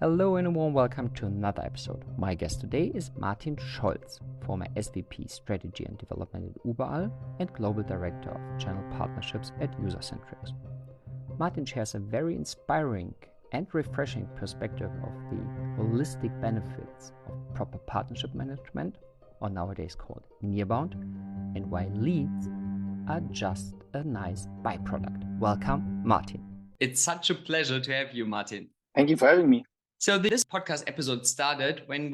Hello and a warm welcome to another episode. My guest today is Martin Scholz, former SVP Strategy and Development at Überall and Global Director of Channel Partnerships at Usercentrics. Martin shares a very inspiring and refreshing perspective of the holistic benefits of proper partnership management, or nowadays called nearbound, and why leads are just a nice byproduct. Welcome, Martin. It's such a pleasure to have you, Martin. Thank you for having me. So this podcast episode started when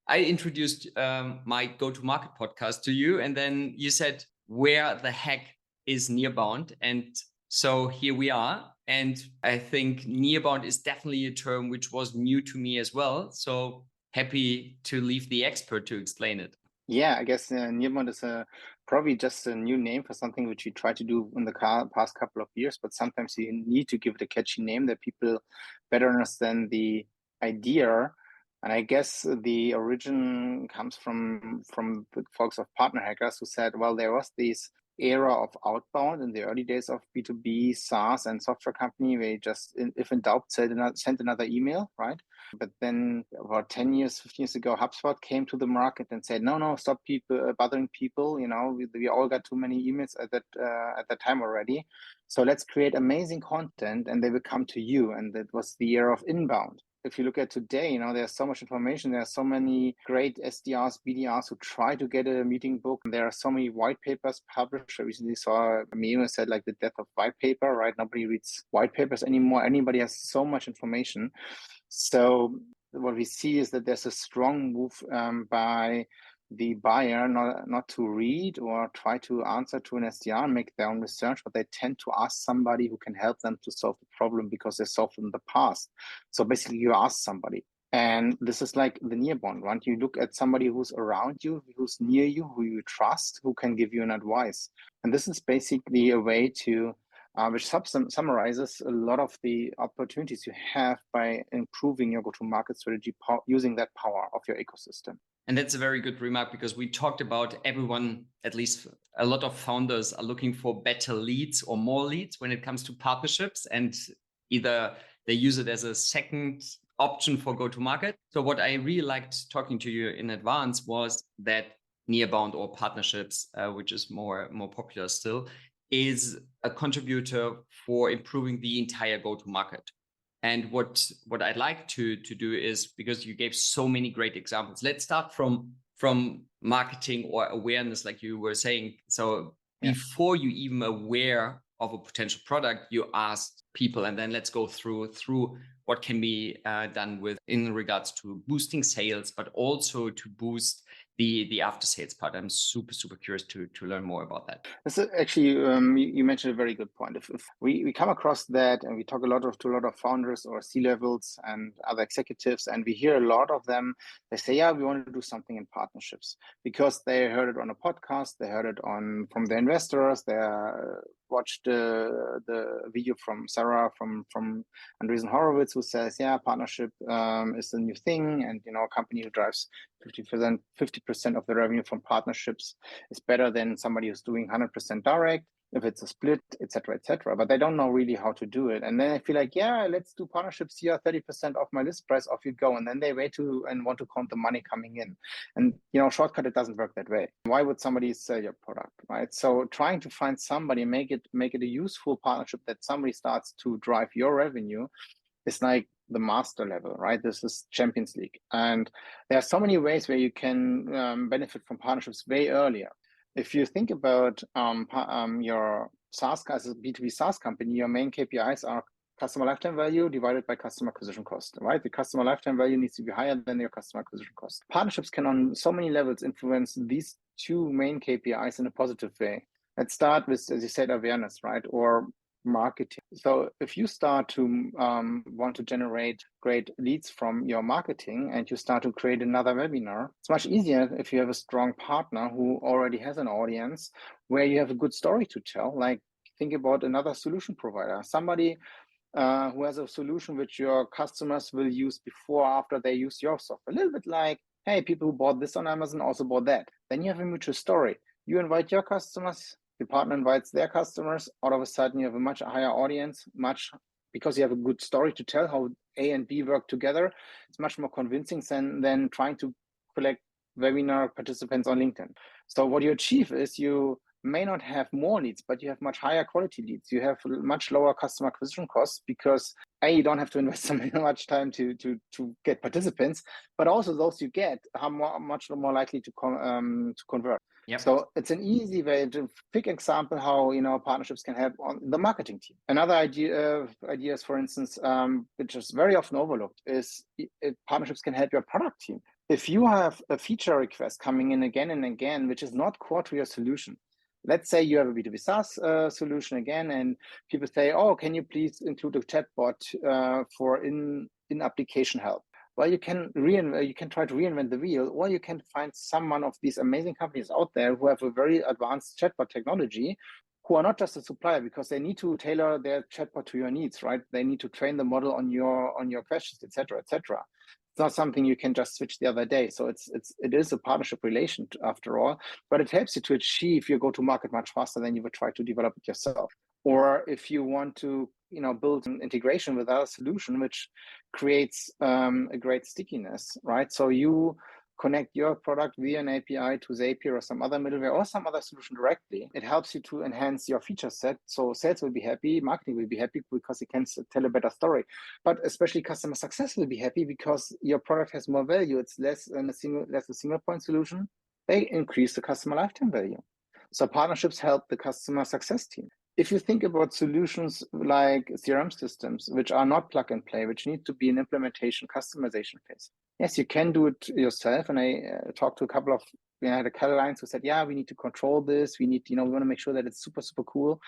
I introduced my go-to-market podcast to you, and then you said, where the heck is nearbound? And so here we are. And I think nearbound is definitely a term which was new to me as well. So happy to leave the expert to explain it. Yeah, I guess nearbound is probably just a new name for something which we tried to do in the past couple of years, but sometimes you need to give it a catchy name that people better understand the idea. And I guess the origin comes from the folks of Partner Hackers who said, well, there was this era of outbound in the early days of B2B, SaaS and software company, where you just, if in doubt, sent another email, right? But then about 10 years, 15 years ago, HubSpot came to the market and said, no, stop bothering people. You know, we all got too many emails at that time already. So let's create amazing content and they will come to you. And that was the era of inbound. If you look at today, there's so much information. There are so many great SDRs, BDRs who try to get a meeting book. There are so many white papers published. I recently saw a meme that said like the death of white paper, right? Nobody reads white papers anymore. Anybody has so much information. So what we see is that there's a strong move by the buyer not to read or try to answer to an SDR and make their own research, but they tend to ask somebody who can help them to solve the problem because they solved it in the past. So basically you ask somebody. And this is like the nearbound, right? You look at somebody who's around you, who's near you, who you trust, who can give you an advice. And this is basically a way to which summarizes a lot of the opportunities you have by improving your go-to-market strategy using that power of your ecosystem. And that's a very good remark because we talked about everyone, at least a lot of founders are looking for better leads or more leads when it comes to partnerships, and either they use it as a second option for go-to-market. So what I really liked talking to you in advance was that nearbound or partnerships, which is more popular still, is a contributor for improving the entire go-to-market. And what I'd like to do is, because you gave so many great examples, let's start from marketing or awareness, like you were saying. So before you even aware of a potential product, you ask people, and then let's go through what can be done with in regards to boosting sales, but also to boost the after sales part. I'm super curious to learn more about that. This is actually, you mentioned a very good point. If we come across that and we talk to a lot of founders or C-levels and other executives, and we hear a lot of them, they say, yeah, we want to do something in partnerships because they heard it on a podcast, they heard it from the investors, they watched the video from Sarah from Andreessen Horowitz, who says, yeah, partnership is a new thing, and a company who drives 50% of the revenue from partnerships is better than somebody who's doing 100% direct, if it's a split, etc., etc. But they don't know really how to do it. And then I feel like, yeah, let's do partnerships here, 30% off my list price, off you go. And then they wait and want to count the money coming in. And shortcut, it doesn't work that way. Why would somebody sell your product, right? So trying to find somebody, make it a useful partnership that somebody starts to drive your revenue is like the master level, right? This is Champions League. And there are so many ways where you can benefit from partnerships way earlier. If you think about your SaaS as a B2B SaaS company, your main KPIs are customer lifetime value divided by customer acquisition cost, right? The customer lifetime value needs to be higher than your customer acquisition cost. Partnerships can on so many levels influence these two main KPIs in a positive way. Let's start with, as you said, awareness, right? Or marketing. So if you start to want to generate great leads from your marketing and you start to create another webinar, it's much easier if you have a strong partner who already has an audience where you have a good story to tell. Like think about another solution provider, somebody who has a solution which your customers will use before or after they use your software. A little bit like, hey, people who bought this on Amazon also bought that. Then you have a mutual story. You invite your customers, the partner invites their customers. All of a sudden, you have a much higher audience, much because you have a good story to tell how A and B work together. It's much more convincing than trying to collect webinar participants on LinkedIn. So what you achieve is you may not have more leads, but you have much higher quality leads. You have much lower customer acquisition costs because you don't have to invest so much time to get participants, but also those you get are much more likely to convert. Yep. So it's an easy way to pick example how partnerships can help on the marketing team. Another ideas, for instance, which is very often overlooked, is partnerships can help your product team. If you have a feature request coming in again and again, which is not core to your solution, let's say you have a B2B SaaS solution again, and people say, "Oh, can you please include a chatbot for in-application help?" Well, you can try to reinvent the wheel, or you can find someone of these amazing companies out there who have a very advanced chatbot technology, who are not just a supplier, because they need to tailor their chatbot to your needs, right? They need to train the model on your questions, etc., etc. It's not something you can just switch the other day. So it is a partnership relation after all, but it helps you to achieve your go-to-market much faster than you would try to develop it yourself. Or if you want to build an integration with our solution, which creates a great stickiness, right? So you connect your product via an API to Zapier or some other middleware or some other solution directly. It helps you to enhance your feature set. So sales will be happy, marketing will be happy because it can tell a better story. But especially customer success will be happy because your product has more value. It's less a single point solution. They increase the customer lifetime value. So partnerships help the customer success team. If you think about solutions like CRM systems, which are not plug and play, which need to be an implementation customization phase. Yes, you can do it yourself. And I talked to a couple of, I had a clients who said, yeah, we need to control this. We need, we want to make sure that it's super, super cool.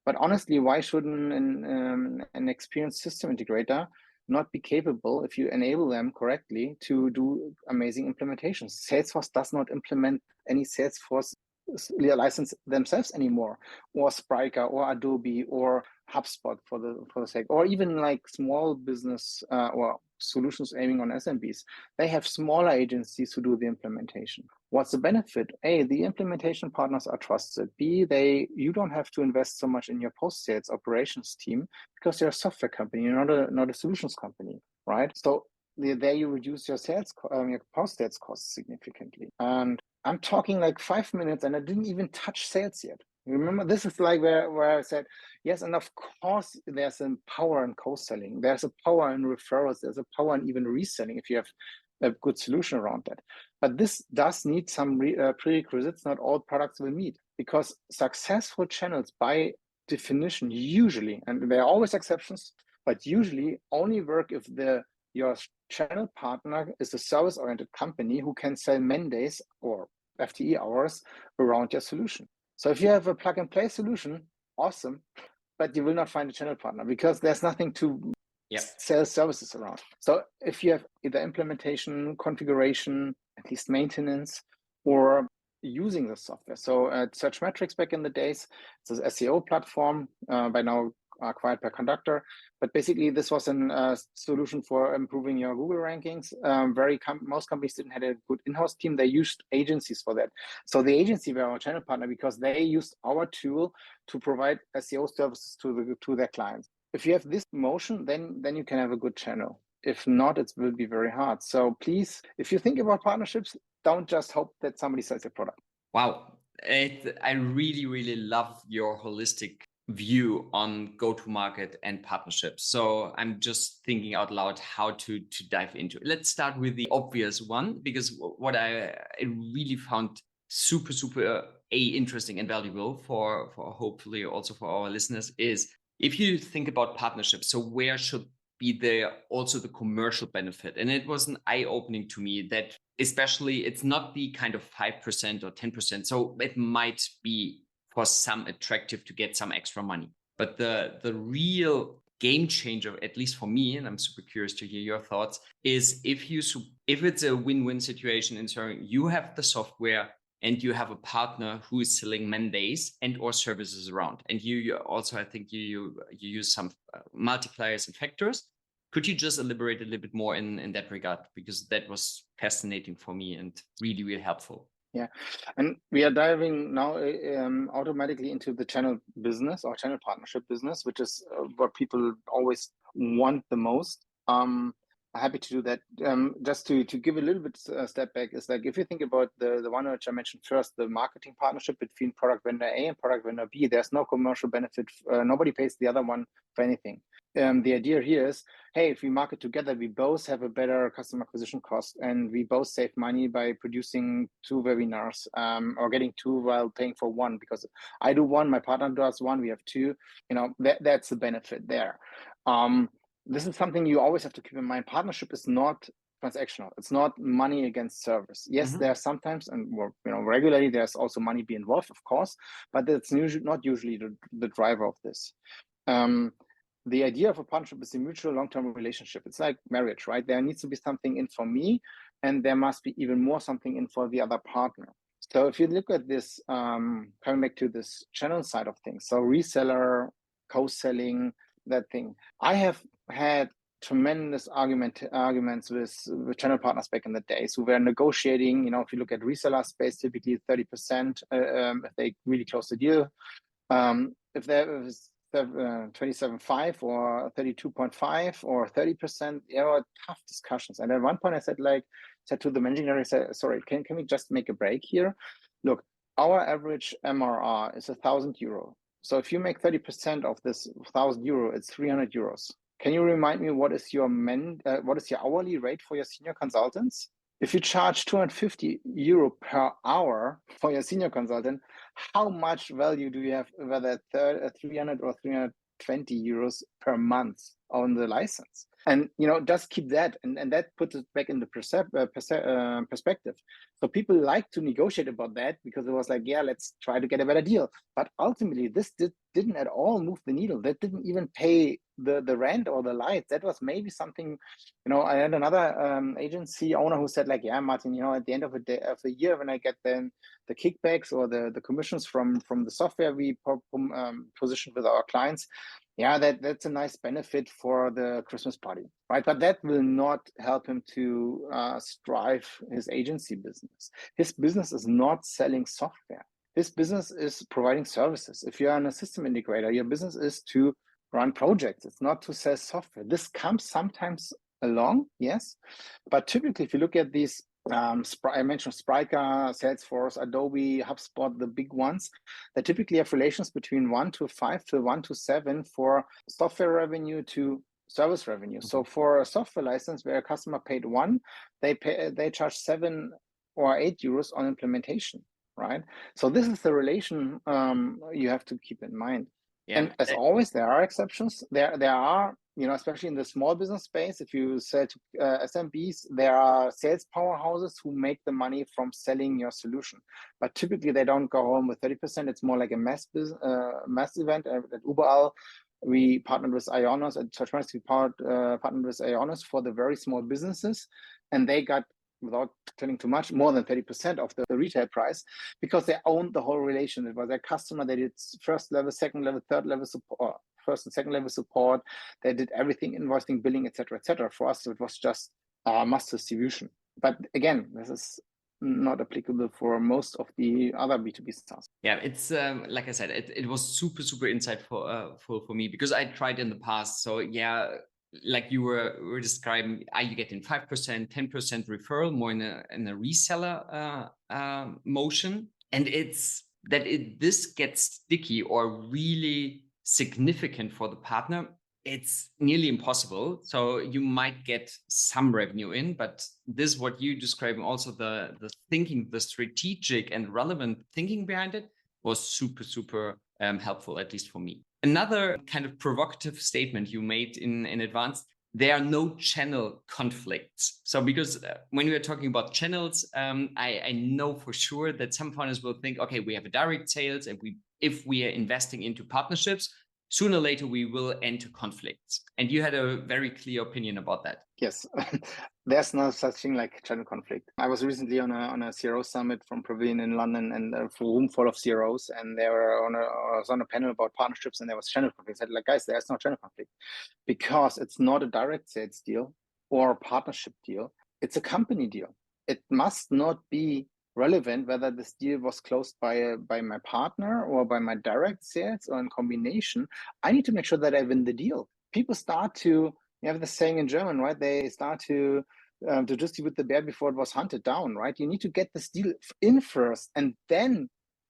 But honestly, why shouldn't an experienced system integrator not be capable, if you enable them correctly, to do amazing implementations? Salesforce does not implement any Salesforce license themselves anymore, or Spryker or Adobe or HubSpot for the sake, or even like small business or solutions aiming on SMBs. They have smaller agencies who do the implementation. What's the benefit? A, the implementation partners are trusted. B, you don't have to invest so much in your post-sales operations team because you're a software company, you're not a solutions company, right? So there you reduce your your post-sales costs significantly. And I'm talking like 5 minutes and I didn't even touch sales yet. Remember, this is like where I said, yes, and of course, there's a power in co-selling. There's a power in referrals. There's a power in even reselling if you have a good solution around that. But this does need some prerequisites not all products will meet, because successful channels by definition usually, and there are always exceptions, but usually only work if your channel partner is a service-oriented company who can sell man days or FTE hours around your solution. So if you have a plug-and-play solution, awesome, but you will not find a channel partner because there's nothing to sell services around. So if you have either implementation, configuration, at least maintenance, or using the software. So at Searchmetrics back in the days, it's an SEO platform, by now acquired by Conductor. But basically, this was a solution for improving your Google rankings. Most companies didn't have a good in-house team. They used agencies for that. So the agency were our channel partner because they used our tool to provide SEO services to their clients. If you have this motion, then you can have a good channel. If not, it will be very hard. So please, if you think about partnerships, don't just hope that somebody sells your product. Wow. I really, really love your holistic view on go-to-market and partnerships. So I'm just thinking out loud how to dive into it. Let's start with the obvious one, because what I really found super, super interesting and valuable for hopefully also for our listeners is if you think about partnerships, so where should be also the commercial benefit? And it was an eye-opening to me that especially it's not the kind of 5% or 10%. So it might be for some attractive to get some extra money. But the real game changer, at least for me, and I'm super curious to hear your thoughts, is if it's a win-win situation in turn, you have the software and you have a partner who is selling mandates and or services around. And you also, I think you use some multipliers and factors. Could you just elaborate a little bit more in that regard? Because that was fascinating for me and really, really helpful. Yeah, and we are diving now automatically into the channel business or channel partnership business, which is what people always want the most. Happy to do that. Just to give a little bit step back, is like if you think about the one which I mentioned first, the marketing partnership between product vendor A and product vendor B, there's no commercial benefit. Nobody pays the other one for anything. The idea here is, hey, if we market together, we both have a better customer acquisition cost, and we both save money by producing 2 webinars or getting 2 while paying for 1. Because I do 1, my partner does 1, we have 2. That's the benefit there. This is something you always have to keep in mind. Partnership is not transactional. It's not money against service. Yes, there are sometimes, and regularly, there's also money be involved, of course, but that's not usually the driver of this. The idea of a partnership is a mutual long-term relationship. It's like marriage, right? There needs to be something in for me, and there must be even more something in for the other partner. So if you look at this, coming back to this channel side of things, so reseller, co-selling, that thing, I have had tremendous arguments with channel partners back in the days who were negotiating. If you look at reseller space, typically 30% if they really close the deal. If there was 27.5 or 32.5 or 30%, tough discussions. And at one point I said to the managing director, sorry, can we just make a break here? Look, our average MRR is €1,000. So if you make 30% of this €1,000, it's €300. Can you remind me what is your hourly rate for your senior consultants? If you charge €250 per hour for your senior consultant, how much value do you have, whether 300 or €320 per month on the license? And just keep that, and that puts it back into perspective. So people like to negotiate about that because it was like, yeah, let's try to get a better deal. But ultimately, this didn't at all move the needle. That didn't even pay the rent or the light. That was maybe something. I had another agency owner who said, yeah, Martin, at the end of the year, when I get then the kickbacks or the commissions from the software we position with our clients, yeah, that's a nice benefit for the Christmas party, right? But that will not help him to strive his agency business. His business is not selling software. His business is providing services. If you're a system integrator, your business is to run projects. It's not to sell software. This comes sometimes along, yes, but typically, if you look at these, I mentioned Spryker, Salesforce, Adobe, HubSpot, the big ones, they typically have relations between 1 to 5 to 1 to 7 for software revenue to service revenue. So for a software license where a customer paid 1, they charge 7 or 8 euros on implementation, right? So this is the relation you have to keep in mind. Yeah. And as always, there are exceptions. There are, especially in the small business space, if you sell to SMBs, there are sales powerhouses who make the money from selling your solution. But typically, they don't go home with 30%. It's more like a mass event. At Überall, we partnered with Ionos. At Transparency, we partnered with Ionos for the very small businesses, and they got, without telling too much, more than 30% of the retail price, because they owned the whole relation. It was their customer. They did first level, second level, third level support, first and second level support. They did everything, invoicing, billing, etc., etc. For us, it was just mass distribution. But again, this is not applicable for most of the other B2B SaaS. Yeah, it's like I said, it was super insightful for me, because I tried in the past. So yeah, like you were describing, are you getting 5%, 10% referral, more in a reseller motion? And it's that this gets sticky or really significant for the partner. It's nearly impossible. So you might get some revenue in, but this, what you describe, also the thinking, the strategic and relevant thinking behind it, was super helpful, at least for me. Another kind of provocative statement you made in advance: there are no channel conflicts. So because when we are talking about channels, I know for sure that some founders will think, okay, we have a direct sales, and if we are investing into partnerships, sooner or later we will enter conflicts. And you had a very clear opinion about that. Yes, there's no such thing like channel conflict. I was recently on a CRO summit from Pavilion in London, and a room full of CROs, and they were I was on a panel about partnerships, and there was channel conflict. I said, guys, there's no channel conflict, because it's not a direct sales deal or a partnership deal. It's a company deal. It must not be relevant whether this deal was closed by my partner or by my direct sales or in combination. I need to make sure that I win the deal. People start to, you have the saying in German, right? They start to distribute the bear before it was hunted down, right? You need to get this deal in first, and then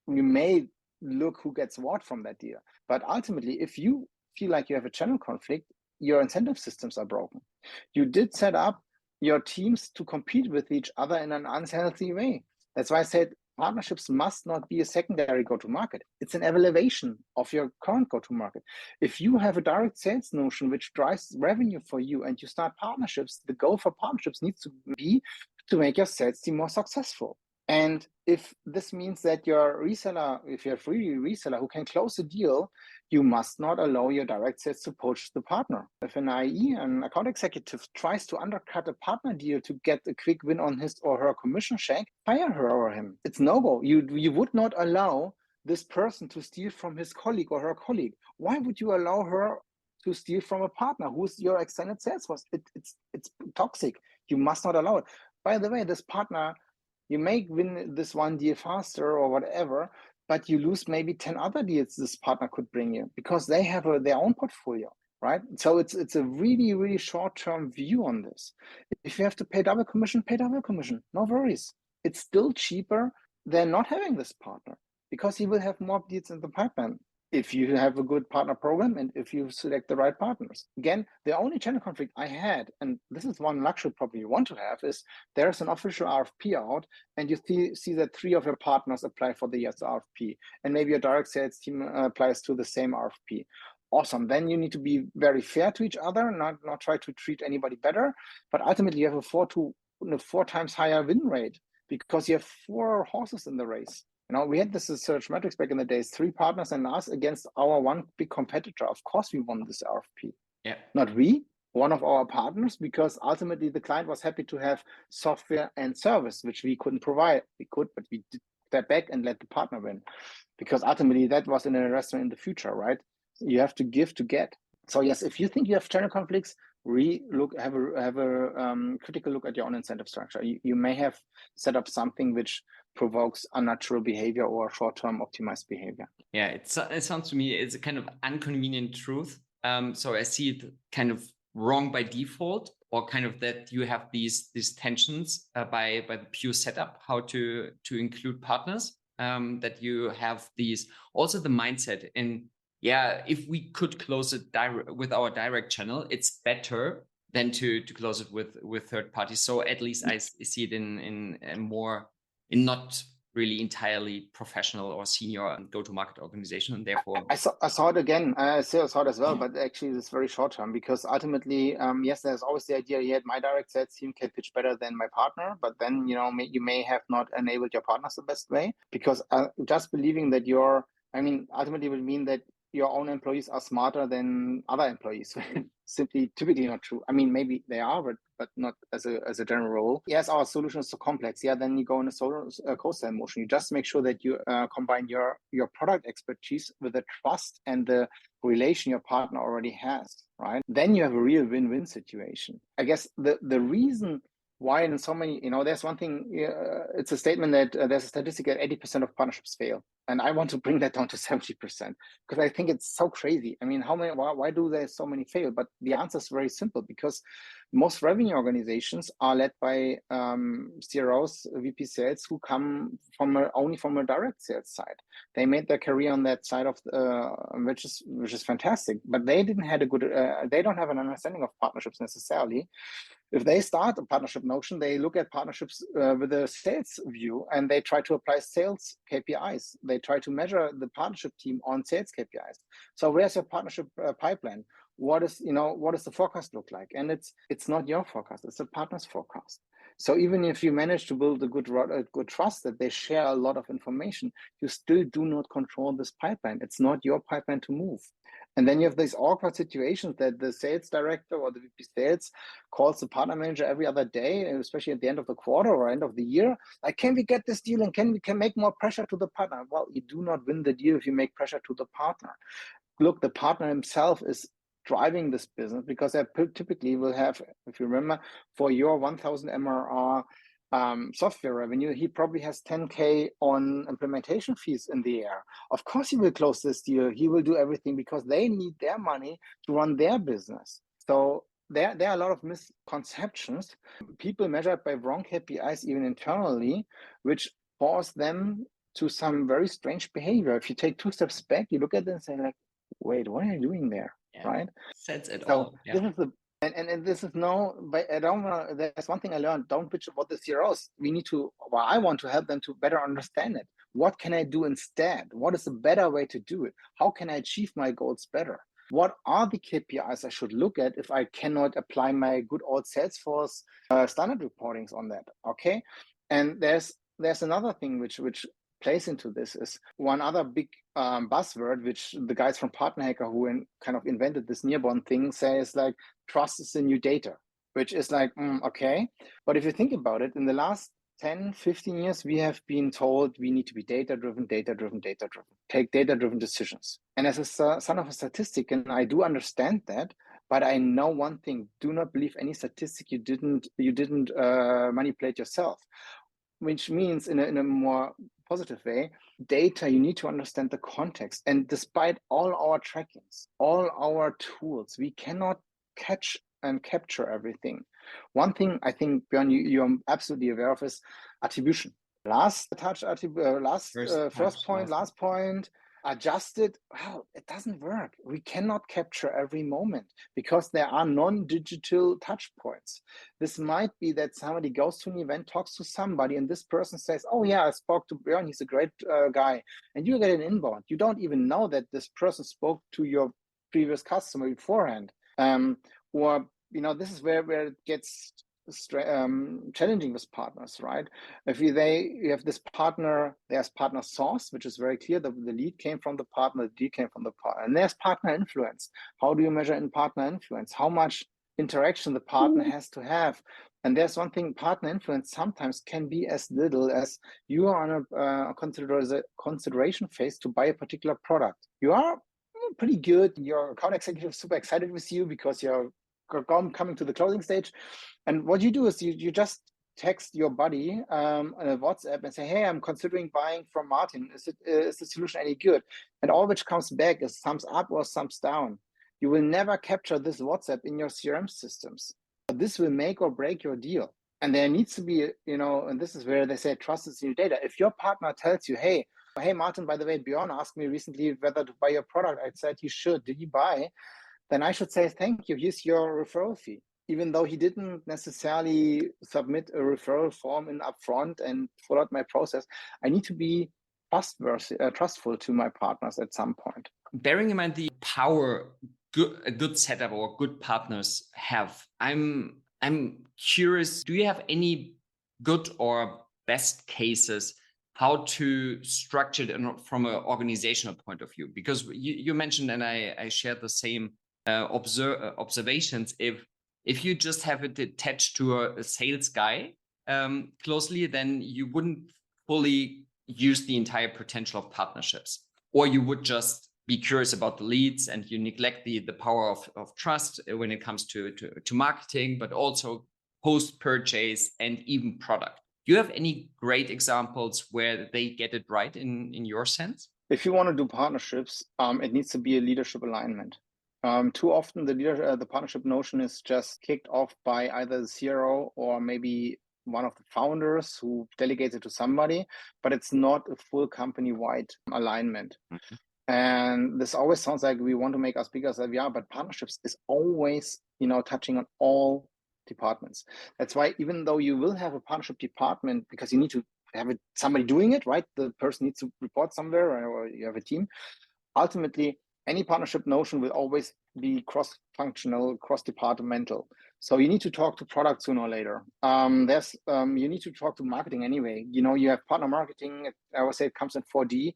you may look who gets what from that deal. But ultimately, if you feel like you have a channel conflict, your incentive systems are broken. You did set up your teams to compete with each other in an unhealthy way. That's why I said partnerships must not be a secondary go-to-market. It's an elevation of your current go-to-market. If you have a direct sales notion which drives revenue for you and you start partnerships, the goal for partnerships needs to be to make your sales team more successful. And if this means that your reseller, if you're a free reseller who can close a deal, you must not allow your direct sales to poach the partner. If an IE, an account executive, tries to undercut a partner deal to get a quick win on his or her commission check, fire her or him. It's no-go. You would not allow this person to steal from his colleague or her colleague. Why would you allow her to steal from a partner who's your extended sales force? It's toxic. You must not allow it. By the way, this partner, you may win this one deal faster or whatever, but you lose maybe 10 other deals this partner could bring you because they have their own portfolio, right? So it's a really, really short-term view on this. If you have to pay double commission, pay double commission. No worries. It's still cheaper than not having this partner because he will have more deals in the pipeline if you have a good partner program and if you select the right partners. Again, the only channel conflict I had, and this is one luxury problem you want to have, is there's an official RFP out and you see that 3 of your partners apply for the year's RFP and maybe your direct sales team applies to the same RFP. Awesome. Then you need to be very fair to each other, not try to treat anybody better, but ultimately you have a 4 times higher win rate because you have 4 horses in the race. You know, we had this search metrics back in the days, 3 partners and us against our one big competitor. Of course, we won this RFP. Yeah. Not we, one of our partners, because ultimately the client was happy to have software and service, which we couldn't provide. We could, but we did step back and let the partner win, because ultimately that was in an investment in the future, right? You have to give to get. So yes, if you think you have channel conflicts, have a critical look at your own incentive structure. You may have set up something which provokes unnatural behavior or short-term optimized behavior. Yeah, it sounds to me it's a kind of inconvenient truth. So I see it kind of wrong by default, or kind of that you have these tensions by the pure setup, how to include partners. That you have these also the mindset in. Yeah, if we could close it with our direct channel, it's better than to close it with third parties. So at least I see it in not really entirely professional or senior go-to-market organization, and therefore I saw it again. I saw it as well, but actually it's very short term because ultimately, yes, there's always the idea. Yet my direct sales team can pitch better than my partner, but then you may have not enabled your partners the best way because just believing that ultimately would mean that your own employees are smarter than other employees. Simply, typically not true. I mean, maybe they are, but not as a general rule. Yes, our solution is so complex. Yeah, then you go in a co-sell motion. You just make sure that you combine your product expertise with the trust and the relation your partner already has, right? Then you have a real win-win situation. I guess the reason why in so many, there's one thing, it's a statement that there's a statistic that 80% of partnerships fail. And I want to bring that down to 70% because I think it's so crazy. I mean, why do there so many fail? But the answer is very simple because most revenue organizations are led by CROs, VP sales who come only from a direct sales side. They made their career on that side of which is fantastic, but they didn't have they don't have an understanding of partnerships necessarily. If they start a partnership notion, they look at partnerships with a sales view and they try to apply sales KPIs. They try to measure the partnership team on sales KPIs. So where's your partnership pipeline? What does the forecast look like? And it's not your forecast, it's a partner's forecast. So even if you manage to build a good trust that they share a lot of information, you still do not control this pipeline. It's not your pipeline to move. And then you have these awkward situations that the sales director or the VP sales calls the partner manager every other day, especially at the end of the quarter or end of the year. Like, can we get this deal and can we make more pressure to the partner? Well, you do not win the deal if you make pressure to the partner. Look, the partner himself is driving this business because they typically will have, if you remember, for your 1,000 MRR software revenue, he probably has 10K on implementation fees in the air. Of course, he will close this deal. He will do everything because they need their money to run their business. So there are a lot of misconceptions. People measure by wrong KPIs, even internally, which force them to some very strange behavior. If you take 2 steps back, you look at them and say, like, wait, what are you doing there? Yeah. Right? Sense at So all. Yeah. this is the and this is no, but I don't want to, there's one thing I learned, don't bitch about the CROs. We need to, well, I want to help them to better understand it. What can I do instead? What is a better way to do it? How can I achieve my goals better? What are the KPIs I should look at if I cannot apply my good old Salesforce standard reportings on that? Okay. And there's another thing which plays into this is one other big buzzword, which the guys from Partner Hacker who kind of invented this Nearbond thing says, like, trust is the new data, which is like, okay. But if you think about it, in the last 10, 15 years, we have been told we need to be data-driven, take data-driven decisions. And as a son of a statistician, I do understand that, but I know one thing: do not believe any statistic you didn't manipulate yourself. Which means, in a more positive way, data, you need to understand the context. And despite all our trackings, all our tools, we cannot catch and capture everything. One thing I think, Björn, you're absolutely aware of is attribution. Last point, adjusted. Wow, it doesn't work. We cannot capture every moment because there are non-digital touch points. This might be that somebody goes to an event, talks to somebody, and this person says, oh yeah, I spoke to Björn, he's a great guy. And you get an inbound. You don't even know that this person spoke to your previous customer beforehand. Or, this is where it gets challenging with partners, right? If you have this partner, there's partner source, which is very clear. The lead came from the partner, the deal came from the partner. And there's partner influence. How do you measure in partner influence? How much interaction the partner has to have? And there's one thing: partner influence sometimes can be as little as you are on a consideration phase to buy a particular product. You are pretty good. Your account executive is super excited with you because you're coming to the closing stage. And what you do is you just text your buddy on a WhatsApp and say, hey, I'm considering buying from Martin. Is the solution any good? And all which comes back is thumbs up or thumbs down. You will never capture this WhatsApp in your CRM systems. This will make or break your deal. And there needs to be, and this is where they say trust is new data. If your partner tells you, hey, Martin, by the way, Björn asked me recently whether to buy your product. I said he should. Did he buy? Then I should say, thank you. Here's your referral fee. Even though he didn't necessarily submit a referral form in upfront and followed my process, I need to be trustful to my partners at some point. Bearing in mind the power a good setup or good partners have, I'm curious, do you have any good or best cases how to structure it from an organizational point of view? Because you mentioned, and I shared the same observations. If you just have it attached to a sales guy closely, then you wouldn't fully use the entire potential of partnerships, or you would just be curious about the leads and you neglect the power of trust when it comes to marketing, but also post-purchase and even product. Do you have any great examples where they get it right in your sense? If you want to do partnerships, it needs to be a leadership alignment. Too often the partnership notion is just kicked off by either the CRO or maybe one of the founders who delegates it to somebody, but it's not a full company-wide alignment. Mm-hmm. And this always sounds like we want to make us bigger as we are, but partnerships is always, touching on all departments. That's why even though you will have a partnership department, because you need to have somebody doing it, right? The person needs to report somewhere, or you have a team. Ultimately, any partnership notion will always be cross-functional, cross-departmental. So you need to talk to product sooner or later. You need to talk to marketing anyway. You have partner marketing. I always say it comes in 4D.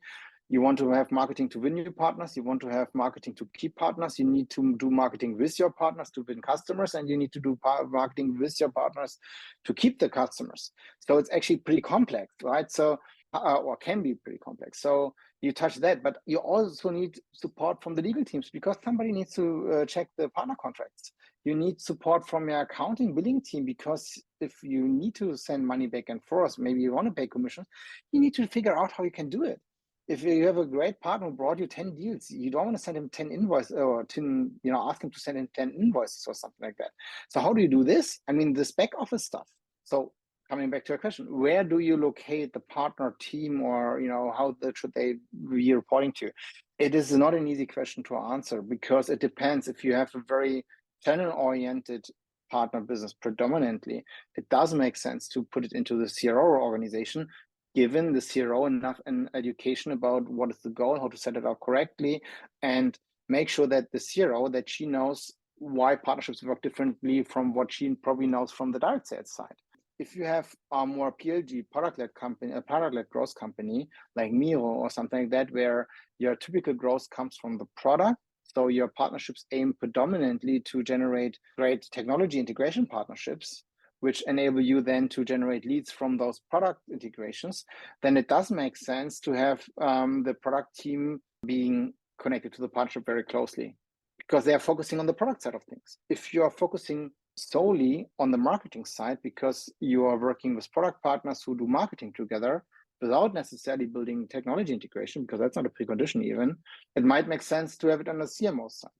You want to have marketing to win new partners. You want to have marketing to keep partners. You need to do marketing with your partners to win customers, and you need to do marketing with your partners to keep the customers. So it's actually pretty complex, right? So, or can be pretty complex. So you touch that, but you also need support from the legal teams because somebody needs to check the partner contracts. You need support from your accounting billing team because if you need to send money back and forth, maybe you want to pay commissions, you need to figure out how you can do it. If you have a great partner who brought you 10 deals, you don't want to send him 10 invoices or 10, ask him to send in 10 invoices or something like that. So how do you do this? I mean, this back office stuff. So coming back to your question, where do you locate the partner team or, how should they be reporting to? It is not an easy question to answer because it depends. If you have a very channel-oriented partner business predominantly, it does make sense to put it into the CRO organization, given the CRO enough an education about what is the goal, how to set it up correctly, and make sure that the CRO, that she knows why partnerships work differently from what she probably knows from the direct sales side. If you have a more PLG product-led company, a product-led growth company like Miro or something like that, where your typical growth comes from the product, so your partnerships aim predominantly to generate great technology integration partnerships, which enable you then to generate leads from those product integrations, then it does make sense to have the product team being connected to the partnership very closely because they are focusing on the product side of things. If you are focusing solely on the marketing side because you are working with product partners who do marketing together without necessarily building technology integration, because that's not a precondition even, it might make sense to have it on the CMO side.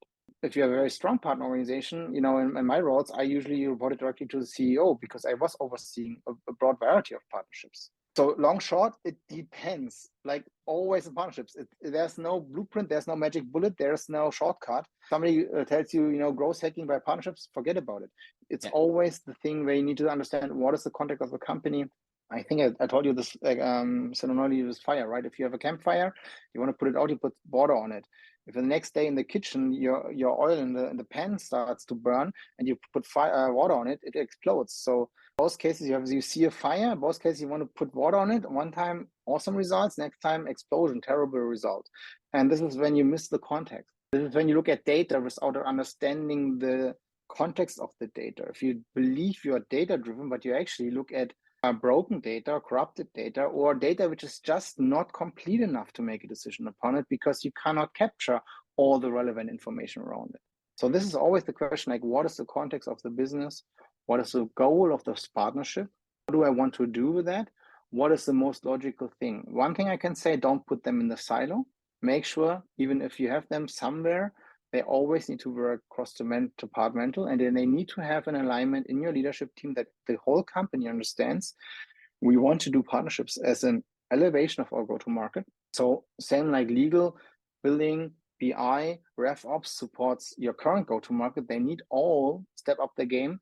If you have a very strong partner organization, in my roles, I usually reported directly to the CEO because I was overseeing a broad variety of partnerships. So long, short, it depends. Like always in partnerships, there's no blueprint, there's no magic bullet, there's no shortcut. Somebody tells you, growth hacking by partnerships, forget about it. It's always the thing where you need to understand what is the context of the company. I think I told you this similarly with fire, right? If you have a campfire, you want to put it out, you put water on it. If the next day in the kitchen your oil in the pan starts to burn and you put water on it, it explodes. So both cases you see a fire, both cases you want to put water on it. One time awesome results, next time explosion, terrible result. And this is when you miss the context. This is when you look at data without understanding the context of the data. If you believe you are data driven, but you actually look at broken data, corrupted data, or data which is just not complete enough to make a decision upon it because you cannot capture all the relevant information around it. So this is always the question, like what is the context of the business? What is the goal of this partnership? What do I want to do with that? What is the most logical thing? One thing I can say, don't put them in the silo. Make sure, even if you have them somewhere, they always need to work cross-departmental, and then they need to have an alignment in your leadership team that the whole company understands. We want to do partnerships as an elevation of our go-to-market. So same like legal, billing, BI, RevOps supports your current go-to-market. They need all step up the game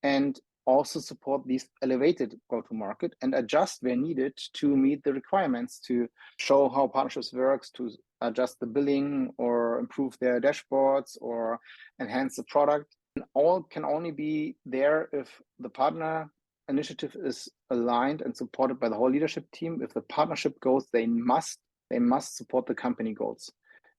and also support these elevated go-to-market and adjust where needed to meet the requirements to show how partnerships works, to adjust the billing or improve their dashboards or enhance the product. And all can only be there if the partner initiative is aligned and supported by the whole leadership team. If the partnership goals, they must support the company goals.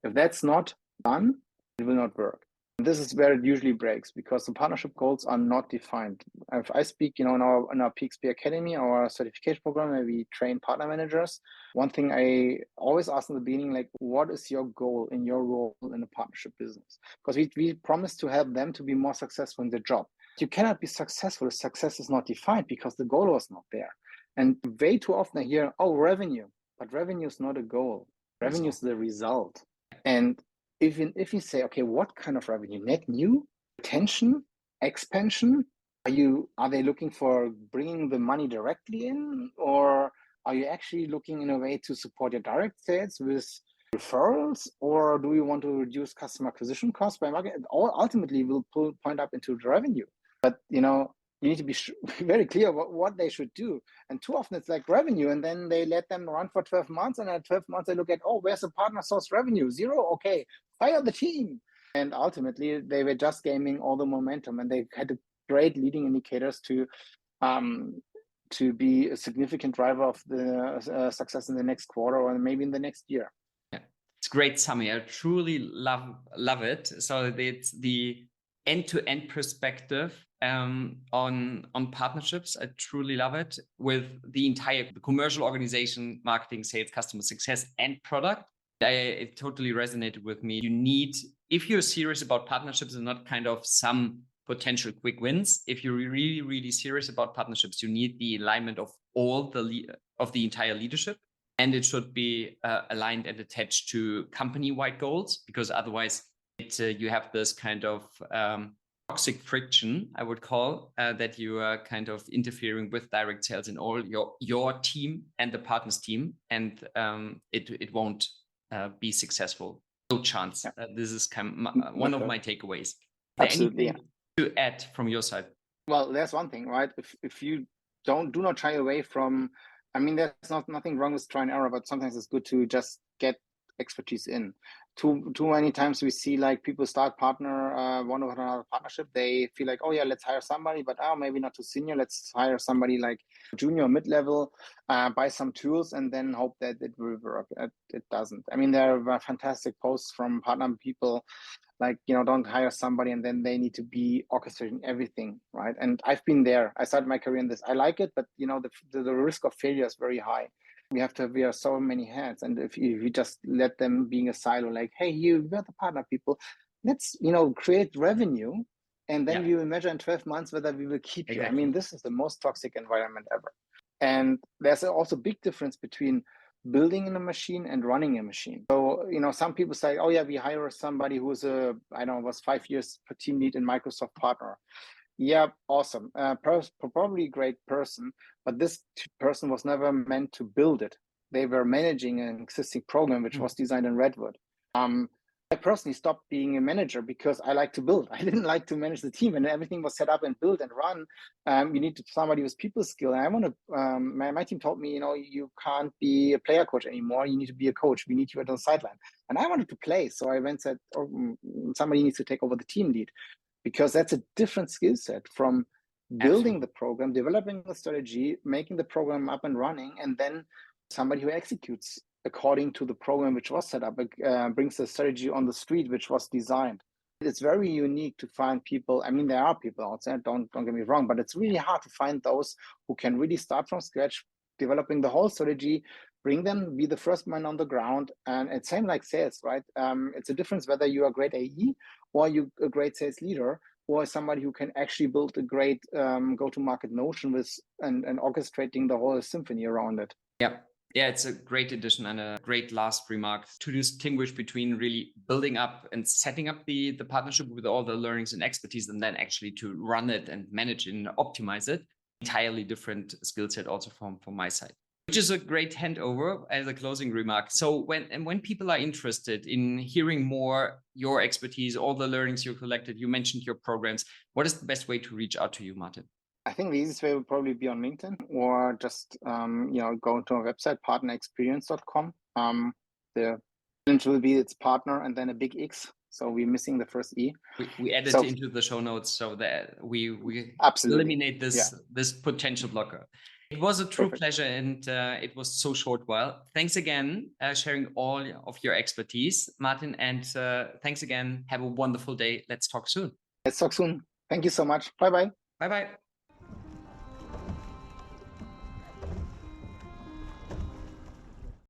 If that's not done, it will not work. And this is where it usually breaks because the partnership goals are not defined. If I speak, in our PXP Academy, our certification program, where we train partner managers, one thing I always ask in the beginning, like, what is your goal in your role in the partnership business? Because we promise to help them to be more successful in their job. You cannot be successful if success is not defined because the goal was not there. And way too often I hear, revenue, but revenue is not a goal. Revenue is the result. And if you say, okay, what kind of revenue? Net new, retention, expansion? Are they looking for bringing the money directly in, or are you actually looking in a way to support your direct sales with referrals, or do you want to reduce customer acquisition costs by marketing? It all ultimately will point up into the revenue. But you need to be very clear what they should do. And too often it's like revenue, and then they let them run for 12 months. And at 12 months, they look at, where's the partner source revenue? 0? Okay, fire the team. And ultimately, they were just gaming all the momentum, and they had great leading indicators to be a significant driver of the success in the next quarter or maybe in the next year. Yeah, it's great summary. I truly love it. So it's the end-to-end perspective on partnerships. I truly love it, with the entire commercial organization, marketing, sales, customer success, and product. It totally resonated with me. You need, if you're serious about partnerships and not kind of some potential quick wins, if you're really, really serious about partnerships, you need the alignment of all the entire leadership. And it should be aligned and attached to company-wide goals, because otherwise you have this kind of toxic friction, I would call, that you are kind of interfering with direct sales in all your team and the partner's team, and it won't be successul. No chance. Yeah. This is one of my takeaways. Absolutely. Anything to add from your side? Well, there's one thing, right? If you do not shy away from, I mean, there's nothing wrong with try and error, but sometimes it's good to just get expertise in. Too many times we see like people start one with another partnership. They feel like, oh yeah, let's hire somebody, but maybe not too senior. Let's hire somebody like junior, mid-level, buy some tools, and then hope that it will work. It doesn't. I mean, there are fantastic posts from partner people, like, don't hire somebody and then they need to be orchestrating everything, right? And I've been there. I started my career in this. I like it, but the risk of failure is very high. We have to wear so many hats, and if you just let them being a silo, like, hey, we're the partner people, let's create revenue, and then we will measure in 12 months whether we will keep you. I mean, this is the most toxic environment ever. And there's also a big difference between building in a machine and running a machine. So, some people say, oh yeah, we hire somebody who's was 5 years per team lead in Microsoft partner. Yeah, awesome. Probably a great person, but this person was never meant to build it. They were managing an existing program which was designed in Redwood. I personally stopped being a manager because I like to build. I didn't like to manage the team, and everything was set up and built and run. You need somebody with people skill. And I want to. My team told me, you can't be a player coach anymore. You need to be a coach. We need you on the sideline. And I wanted to play, so I went and said, somebody needs to take over the team lead, because that's a different skill set from building the program, developing the strategy, making the program up and running, and then somebody who executes according to the program which was set up, brings the strategy on the street which was designed. It's very unique to find people. I mean, there are people out there, don't get me wrong, but it's really hard to find those who can really start from scratch, developing the whole strategy, bring them, be the first man on the ground. And it's same like sales, right? It's a difference whether you are a great AE or you a great sales leader, or somebody who can actually build a great go-to-market notion with and orchestrating the whole symphony around it. Yeah, it's a great addition and a great last remark to distinguish between really building up and setting up the partnership with all the learnings and expertise, and then actually to run it and manage it and optimize it. Entirely different skill set also from my side, which is a great handover as a closing remark. So when people are interested in hearing more, your expertise, all the learnings you collected, you mentioned your programs, what is the best way to reach out to you, Martin? I think the easiest way would probably be on LinkedIn, or just go to our website, partnerexperience.com. The link will be its partner and then a big X. So we're missing the first E. We add it into the show notes so that we eliminate this potential blocker. It was a true pleasure, and it was so short while. Thanks again, sharing all of your expertise, Martin, and thanks again. Have a wonderful day. Let's talk soon. Let's talk soon. Thank you so much. Bye-bye. Bye-bye.